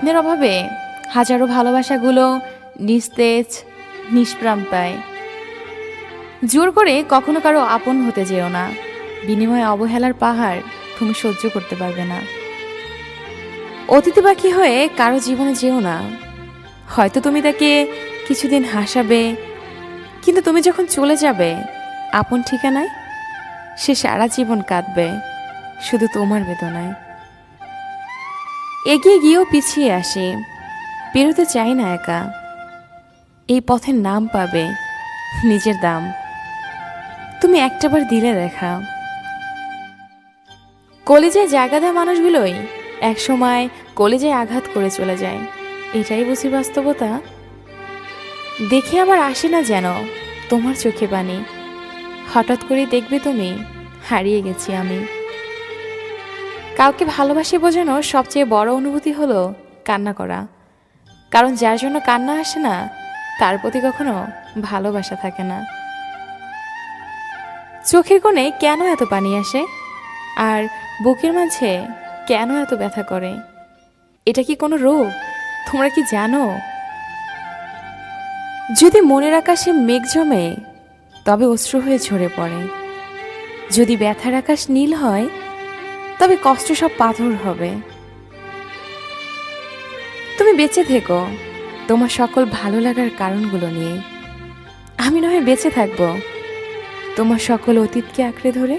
যত্নের অভাবে হাজারো ভালোবাসাগুলো নিস্তেজ নিষ্প্রাণ পায়। জোর করে কখনো কারো আপন হতে যেও না, বিনিময়ে অবহেলার পাহাড় তুমি সহ্য করতে পারবে না। অতিথিবাখী হয়ে কারো জীবনে যেও না, হয়তো তুমি তাকে কিছুদিন হাসাবে, কিন্তু তুমি যখন চলে যাবে আপন ঠিকানায়, সে সারা জীবন কাঁদবে শুধু তোমার বেদনায়। এগিয়ে গিয়েও পিছিয়ে আসে, পেরোতে চাই না একা, এই পথের নাম পাবে নিজের দাম, তুমি একটাবার দিলে দেখা। কলেজায় জায়গা দেওয়া মানুষগুলোই একসময় কলেজায় আঘাত করে চলে যায়, এটাই বুঝি বাস্তবতা। দেখে আবার আসে না যেন তোমার চোখে পানি, হঠাৎ করে দেখবে তুমি হারিয়ে গেছি আমি। কাউকে ভালোবাসি বোঝানোর সবচেয়ে বড় অনুভূতি হলো কান্না করা, কারণ যার জন্য কান্না আসে না তার প্রতি কখনো ভালোবাসা থাকে না। চোখের কোণে কেন এত পানি আসে, আর বুকের মাঝে কেন এত ব্যথা করে? এটা কি কোনো রোগ? তোমরা কি জানো? যদি মনের আকাশে মেঘ জমে তবে অশ্রু হয়ে ঝরে পড়ে, যদি ব্যথার আকাশ নীল হয় তবে কষ্ট সব পাথর হবে। তুমি বেঁচে থেকো তোমার সকল ভালো লাগার কারণগুলো নিয়ে, আমি নয় বেঁচে থাকবো তোমার সকল অতীতকে আঁকড়ে ধরে।